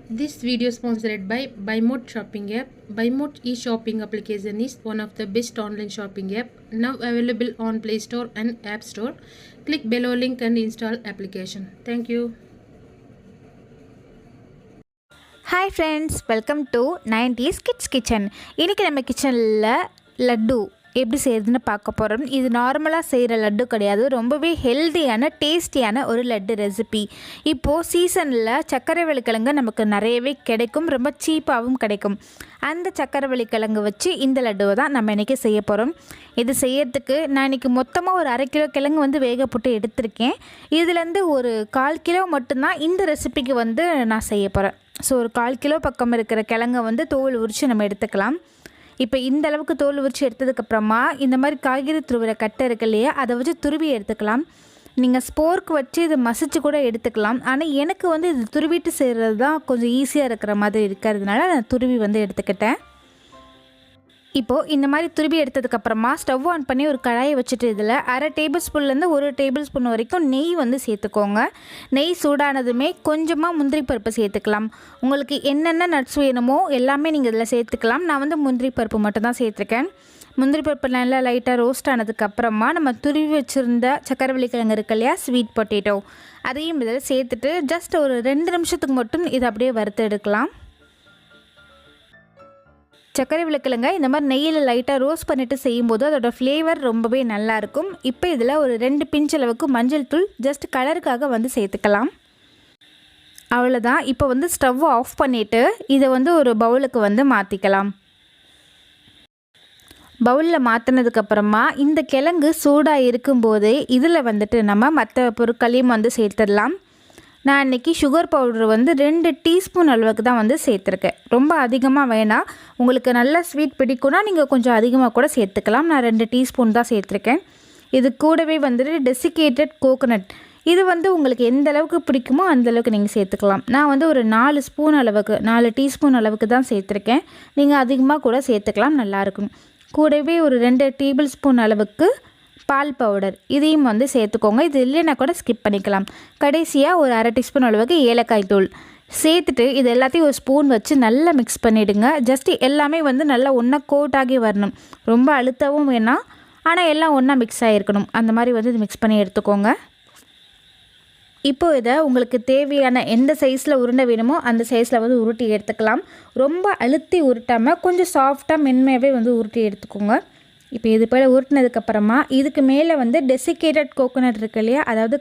This video is sponsored by BuyMode shopping app. BuyMode e-shopping application is one of the best online shopping app now available on Play Store and App Store. Click below link and install application. Thank you. Hi friends, welcome to 90s Kids Kitchen. இன்றைக்கி நம்ம கிச்சனில் லட்டு எப்படி செய்கிறதுன்னு பார்க்க போகிறோம். இது நார்மலாக செய்கிற லட்டு கிடையாது, ரொம்பவே ஹெல்த்தியான டேஸ்டியான ஒரு லட்டு ரெசிபி. இப்போது சீசனில் சக்கரவள்ளி கிழங்கு நமக்கு நிறையவே கிடைக்கும், ரொம்ப சீப்பாகவும் கிடைக்கும். அந்த சக்கரவள்ளி கிழங்கு வச்சு இந்த லட்டுவை தான் நம்ம இன்றைக்கி செய்ய போகிறோம். இது செய்யறதுக்கு நான் இன்றைக்கி மொத்தமாக ஒரு 1/2 கிலோ கிழங்கு வேக போட்டு எடுத்திருக்கேன். இதுலேருந்து ஒரு 1/4 கிலோ மட்டும்தான் இந்த ரெசிபிக்கு நான் செய்ய போகிறேன். ஸோ ஒரு 1/4 கிலோ பக்கம் இருக்கிற கிழங்கை தோல் உரித்து நம்ம எடுத்துக்கலாம். இப்போ இந்த அளவுக்கு தோல் உரித்து எடுத்ததுக்கப்புறமா இந்த மாதிரி காய்கறி துருவிற கட்டை இருக்கு இல்லையா, அதை வச்சு துருவி எடுத்துக்கலாம். நீங்கள் ஸ்போர்க்கு வச்சு இதை மசிச்சு கூட எடுத்துக்கலாம். ஆனால் எனக்கு இது துருவிட்டு செய்கிறது தான் கொஞ்சம் ஈஸியாக இருக்கிற மாதிரி இருக்கிறதுனால நான் துருவி எடுத்துக்கிட்டேன். இப்போது இந்த மாதிரி துருவி எடுத்ததுக்கப்புறமா ஸ்டவ் ஆன் பண்ணி ஒரு கடாயை வச்சுட்டு இதில் 1/2 டேபிள் ஸ்பூன்லேருந்து 1 டேபிள் ஸ்பூன் வரைக்கும் நெய் சேர்த்துக்கோங்க. நெய் சூடானதுமே கொஞ்சமாக முந்திரி பருப்பு சேர்த்துக்கலாம். உங்களுக்கு என்னென்ன நட்ஸ் வேணுமோ எல்லாமே நீங்கள் இதில் சேர்த்துக்கலாம். நான் முந்திரி பருப்பு மட்டும்தான் சேர்த்துருக்கேன். முந்திரி பருப்பு நல்லா லைட்டாக ரோஸ்ட் ஆனதுக்கப்புறமா நம்ம துருவி வச்சுருந்த சக்கரவள்ளி கிழங்கு இருக்கு இல்லையா, ஸ்வீட் பொட்டேட்டோ, அதையும் இதில் சேர்த்துட்டு ஜஸ்ட் ஒரு 2 நிமிஷத்துக்கு மட்டும் இதை அப்படியே வறுத்து எடுக்கலாம். சக்கரவள்ளி கிழங்கை இந்த மாதிரி நெய்யில் லைட்டாக ரோஸ்ட் பண்ணிவிட்டு செய்யும்போது அதோடய ஃப்ளேவர் ரொம்பவே நல்லாயிருக்கும். இப்போ இதில் ஒரு 2 பிஞ்ச் அளவுக்கு மஞ்சள் தூள் ஜஸ்ட் கலருக்காக சேர்த்துக்கலாம். அவ்வளோதான். இப்போ ஸ்டவ் ஆஃப் பண்ணிவிட்டு இதை ஒரு பவுலுக்கு மாற்றிக்கலாம். பவுலில் மாற்றினதுக்கப்புறமா இந்த கிழங்கு சூடாக இருக்கும்போதே இதில் நம்ம மற்ற பொருட்களையும் சேர்த்துடலாம். நான் இன்றைக்கி சுகர் பவுட்ரு 2 டீஸ்பூன் அளவுக்கு தான் சேர்த்துருக்கேன். ரொம்ப அதிகமாக வேணாம். உங்களுக்கு நல்ல ஸ்வீட் பிடிக்கும்னா நீங்கள் கொஞ்சம் அதிகமாக கூட சேர்த்துக்கலாம். நான் 2 டீஸ்பூன் தான் சேர்த்துருக்கேன். இது கூடவே டெசிகேட்டட் கோகோனட், இது உங்களுக்கு எந்த அளவுக்கு பிடிக்குமோ அந்தளவுக்கு நீங்கள் சேர்த்துக்கலாம். நான் ஒரு 4 ஸ்பூன் அளவுக்கு 4 டீஸ்பூன் அளவுக்கு தான் சேர்த்துருக்கேன். நீங்கள் அதிகமாக கூட சேர்த்துக்கலாம், நல்லாயிருக்கும். கூடவே ஒரு 2 டேபிள் ஸ்பூன் அளவுக்கு பால் பவுடர், இதையும் சேர்த்துக்கோங்க. இது இல்லைன்னா கூட ஸ்கிப் பண்ணிக்கலாம். கடைசியாக ஒரு 1/2 டீஸ்பூன் அளவுக்கு ஏலக்காய் தூள் சேர்த்துட்டு இது எல்லாத்தையும் ஒரு ஸ்பூன் வச்சு நல்லா மிக்ஸ் பண்ணிவிடுங்க. ஜஸ்ட் எல்லாமே நல்லா ஒன்றா கோட் ஆகி வரணும். ரொம்ப அழுத்தவும் வேணாம், ஆனால் எல்லாம் ஒன்றா மிக்ஸ் ஆகிருக்கணும். அந்த மாதிரி இது மிக்ஸ் பண்ணி எடுத்துக்கோங்க. இப்போது இதை உங்களுக்கு தேவையான எந்த சைஸில் உருண்டை வேணுமோ அந்த சைஸில் உருட்டி எடுத்துக்கலாம். ரொம்ப அழுத்தி உருட்டாமல் கொஞ்சம் சாஃப்டாக மென்மையாகவே உருட்டி எடுத்துக்கோங்க. இப்போ இது போல் உருட்டினதுக்கப்புறமா இதுக்கு மேலே டெசிகேட்டட் கோகோனட் இருக்கு இல்லையா, அதாவது